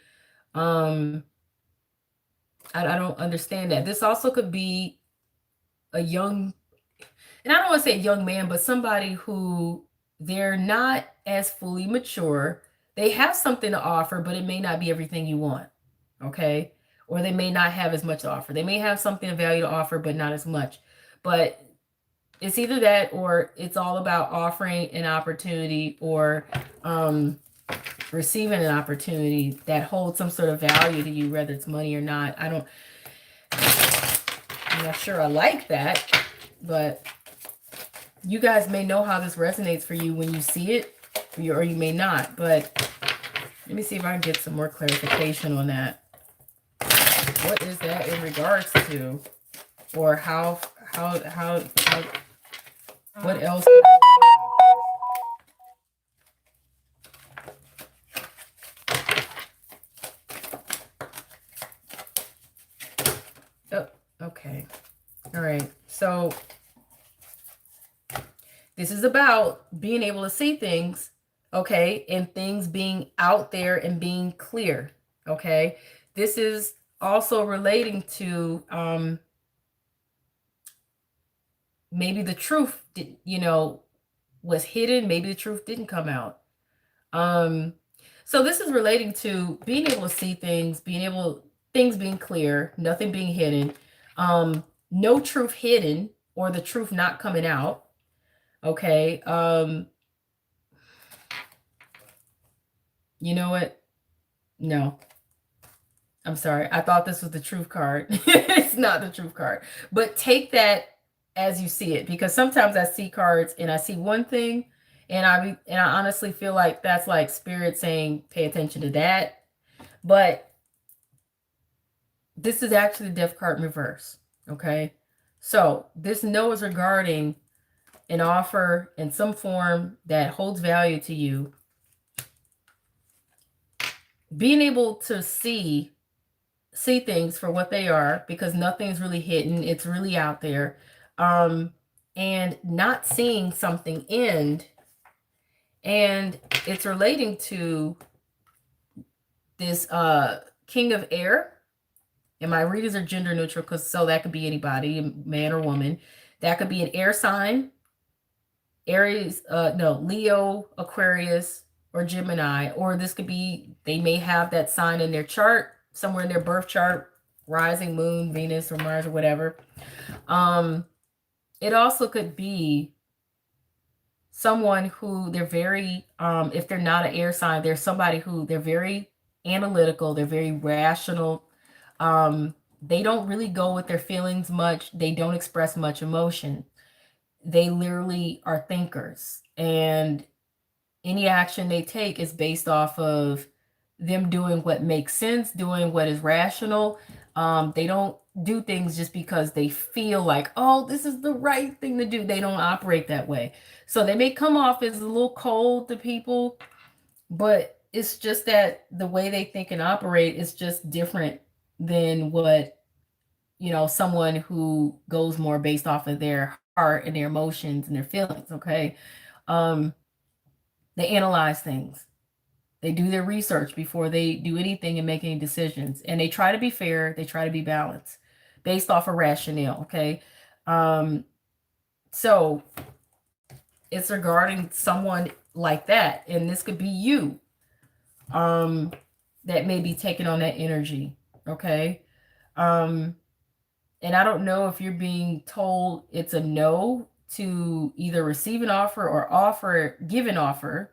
I don't understand that. This also could be a young, and I don't want to say a young man, but somebody who they're not as fully mature. They have something to offer, but it may not be everything you want. Okay. Or they may not have as much to offer. They may have something of value to offer, but not as much. But it's either that, or it's all about offering an opportunity, or receiving an opportunity that holds some sort of value to you, whether it's money or not. I'm not sure I like that, but you guys may know how this resonates for you when you see it, or you may not. But let me see if I can get some more clarification on that. What is that in regards to? Or how what else? Oh, okay. All right. So this is about being able to see things, okay, and things being out there and being clear, okay? This is also relating to maybe the truth, was hidden. Maybe the truth didn't come out. So this is relating to being able to see things, things being clear, nothing being hidden, no truth hidden, or the truth not coming out. Okay. You know what? No. I'm sorry. I thought this was the truth card. It's not the truth card. But take that as you see it, because sometimes I see cards and I see one thing, and I honestly feel like that's like spirit saying, pay attention to that. But this is actually the death card in reverse. Okay. So this no is regarding an offer in some form that holds value to you. Being able to see things for what they are, because nothing's really hidden. It's really out there. And not seeing something end. And it's relating to this King of Air. And my readers are gender neutral, so that could be anybody, man or woman. That could be an air sign. Aries, Leo, Aquarius, or Gemini, or this could be, they may have that sign in their chart, somewhere in their birth chart, rising moon, Venus or Mars or whatever. It also could be someone who they're very, if they're not an air sign, they're somebody who they're very analytical, they're very rational. They don't really go with their feelings much. They don't express much emotion. They literally are thinkers, and any action they take is based off of them doing what makes sense, doing what is rational. They don't do things just because they feel like, oh, this is the right thing to do. They don't operate that way. So they may come off as a little cold to people, but it's just that the way they think and operate is just different than what, someone who goes more based off of their heart and their emotions and their feelings. Okay. They analyze things. They do their research before they do anything and make any decisions. And they try to be fair. They try to be balanced based off of rationale. Okay. So it's regarding someone like that. And this could be you that may be taking on that energy. Okay. And I don't know if you're being told it's a no to either receive an offer or give an offer,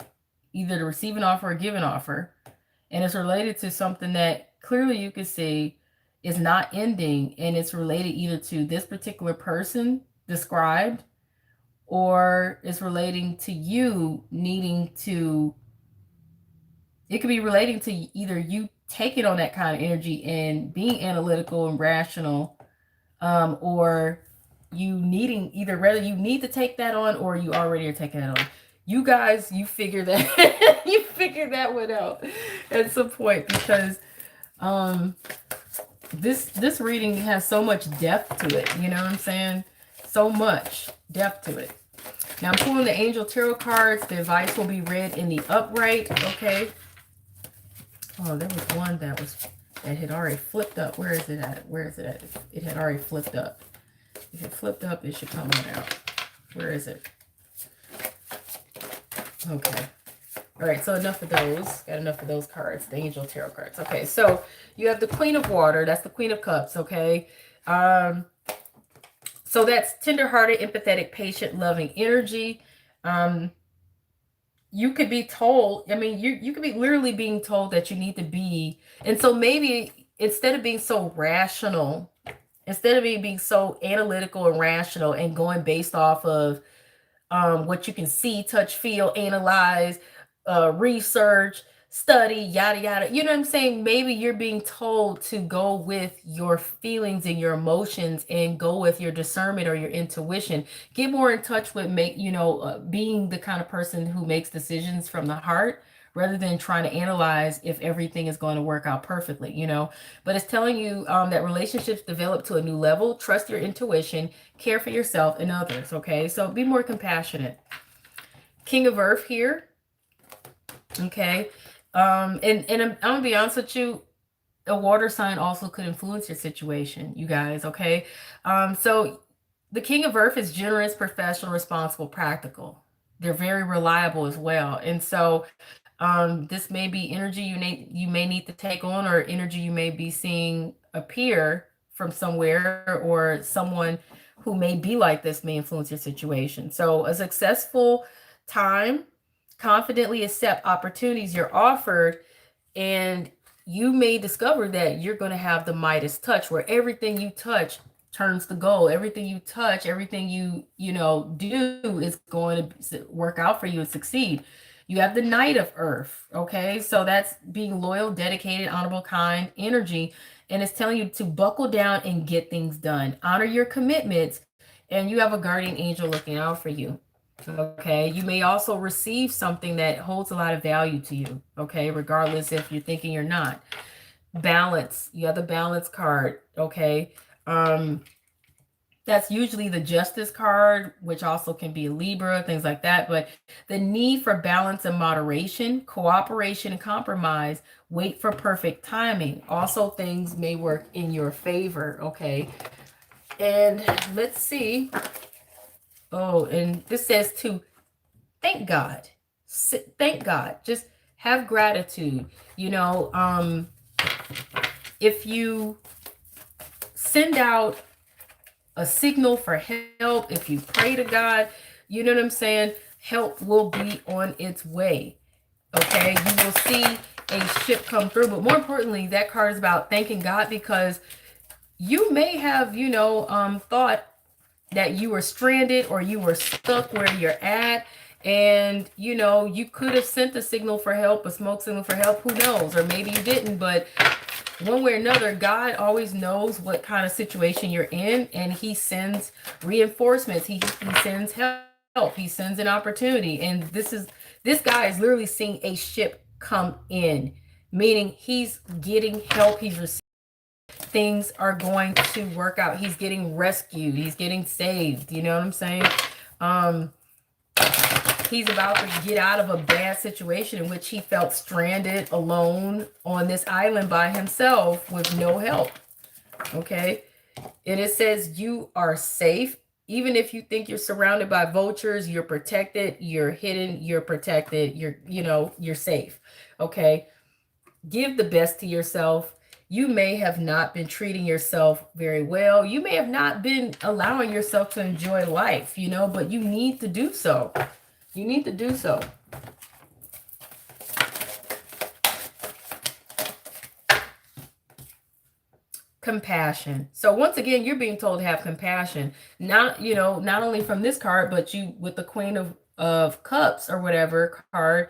either to receive an offer or give an offer. And it's related to something that clearly you can see is not ending. And it's related either to this particular person described, or it's relating to you needing to, it could be relating to either you taking on that kind of energy and being analytical and rational, or you needing, either whether you need to take that on or you already are taking that on. You guys, you figure that you figure that one out at some point, because this reading has so much depth to it. You know what I'm saying? So much depth to it. Now I'm pulling the Angel Tarot cards. The advice will be read in the upright. Okay. Oh, there was one that had already flipped up. Where is it at? Where is it at? It had already flipped up. If it flipped up, it should come on out. Where is it? Okay. All right, so enough of those. Got enough of those cards, the Angel Tarot cards. Okay, so you have the Queen of Water. That's the Queen of Cups, okay? So that's tender-hearted, empathetic, patient, loving energy. You could be told, I mean, you could be literally being told that you need to be, and so maybe instead of being so rational, instead of being so analytical and rational and going based off of what you can see, touch, feel, analyze, research, study, yada, yada. You know what I'm saying? Maybe you're being told to go with your feelings and your emotions and go with your discernment or your intuition. Get more in touch with being the kind of person who makes decisions from the heart, rather than trying to analyze if everything is going to work out perfectly, But it's telling you that relationships develop to a new level. Trust your intuition, care for yourself and others, okay? So be more compassionate. King of Earth here, okay? And I'm going to be honest with you, a water sign also could influence your situation, you guys, okay? So the King of Earth is generous, professional, responsible, practical. They're very reliable as well. And so this may be energy you may need to take on, or energy you may be seeing appear from somewhere, or someone who may be like this may influence your situation. So a successful time, confidently accept opportunities you're offered, and you may discover that you're going to have the Midas touch, where everything you touch turns to gold. Everything you touch, everything you do is going to work out for you and succeed. You have the Knight of Earth, okay? So that's being loyal, dedicated, honorable, kind energy. And it's telling you to buckle down and get things done. Honor your commitments. And you have a guardian angel looking out for you, okay? You may also receive something that holds a lot of value to you, okay? Regardless if you're thinking or not. Balance. You have the Balance card, okay? That's usually the Justice card, which also can be a Libra, things like that. But the need for balance and moderation, cooperation and compromise, wait for perfect timing. Also, things may work in your favor, okay? And let's see. Oh, and this says to thank God. Thank God. Just have gratitude. You know, if you send out a signal for help, if you pray to God, you know what I'm saying? Help will be on its way. Okay, you will see a ship come through. But more importantly, that card is about thanking God, because you may have, thought that you were stranded or you were stuck where you're at. And, you could have sent a signal for help, a smoke signal for help. Who knows? Or maybe you didn't. But one way or another, God always knows what kind of situation you're in. And he sends reinforcements. He sends help. He sends an opportunity. And this guy is literally seeing a ship come in, meaning he's getting help. He's receiving, things are going to work out. He's getting rescued. He's getting saved. You know what I'm saying? He's about to get out of a bad situation in which he felt stranded alone on this island by himself with no help. Okay. And it says you are safe. Even if you think you're surrounded by vultures, you're protected, you're hidden, you're protected, you're safe. Okay. Give the best to yourself. You may have not been treating yourself very well. You may have not been allowing yourself to enjoy life, but you need to do so. You need to do so. Compassion. So once again, you're being told to have compassion. Not only from this card, but you with the Queen of Cups or whatever card,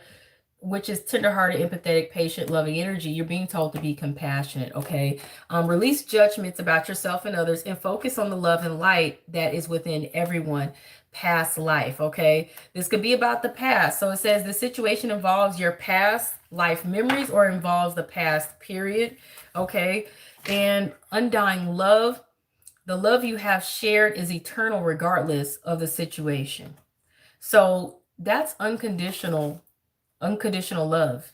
which is tenderhearted, empathetic, patient, loving energy. You're being told to be compassionate, okay? Release judgments about yourself and others and focus on the love and light that is within everyone. Past life, okay? This could be about the past. So it says the situation involves your past life memories or involves the past period, okay? And undying love. The love you have shared is eternal regardless of the situation. So that's unconditional love.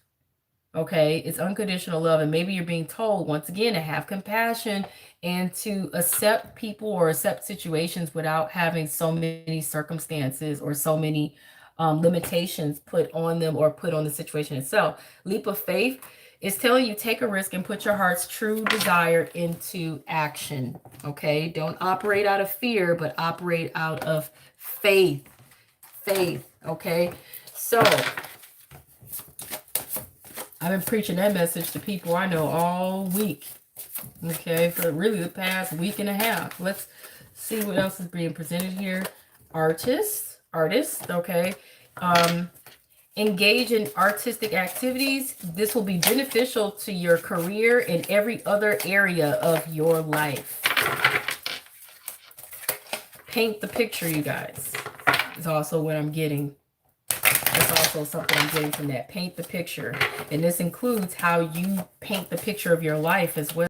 Okay, it's unconditional love. And maybe you're being told once again to have compassion and to accept people or accept situations without having so many circumstances or so many limitations put on them or put on the situation itself. Leap of faith is telling you take a risk and put your heart's true desire into action. Okay, don't operate out of fear, but operate out of faith. Okay, so I've been preaching that message to people I know all week. Okay, for really the past week and a half. Let's see what else is being presented here. Artist, okay. Engage in artistic activities. This will be beneficial to your career and every other area of your life. Paint the picture, you guys, is also what I'm getting. That's also something I'm getting from that. Paint the picture. And this includes how you paint the picture of your life as well.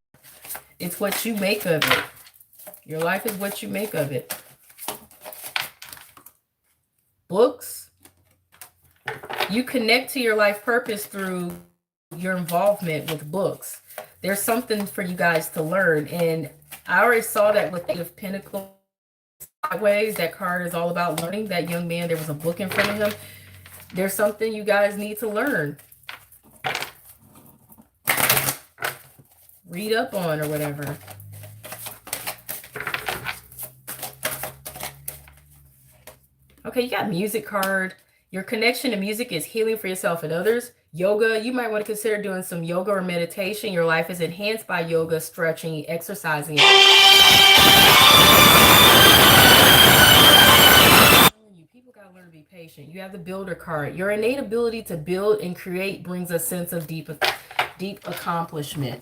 It's what you make of it. Your life is what you make of it. Books. You connect to your life purpose through your involvement with books. There's something for you guys to learn. And I already saw that with Eight of Pentacles sideways. That card is all about learning. That young man, there was a book in front of him. There's something you guys need to learn. Read up on or whatever. Okay, you got music card. Your connection to music is healing for yourself and others. Yoga, you might want to consider doing some yoga or meditation. Your life is enhanced by yoga, stretching, exercising. People got to learn to be patient. You have the builder card. Your innate ability to build and create brings a sense of deep accomplishment.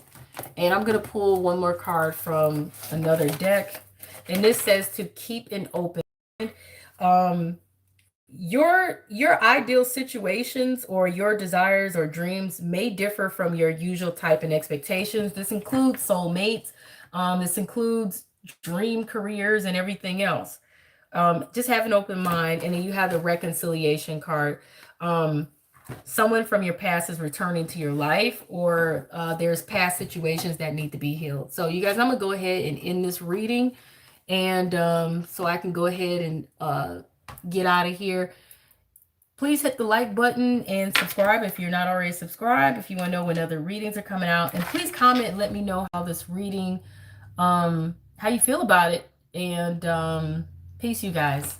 And I'm going to pull one more card from another deck. And this says to keep an open mind. Your ideal situations or your desires or dreams may differ from your usual type and expectations. This includes soulmates. This includes dream careers and everything else. Just have an open mind. And then you have the reconciliation card. Someone from your past is returning to your life, or there's past situations that need to be healed. So you guys, I'm gonna go ahead and end this reading, and so I can go ahead and get out of here. Please hit the like button and subscribe if you're not already subscribed, if you want to know when other readings are coming out. And please comment and let me know how this reading, how you feel about it. And peace, you guys.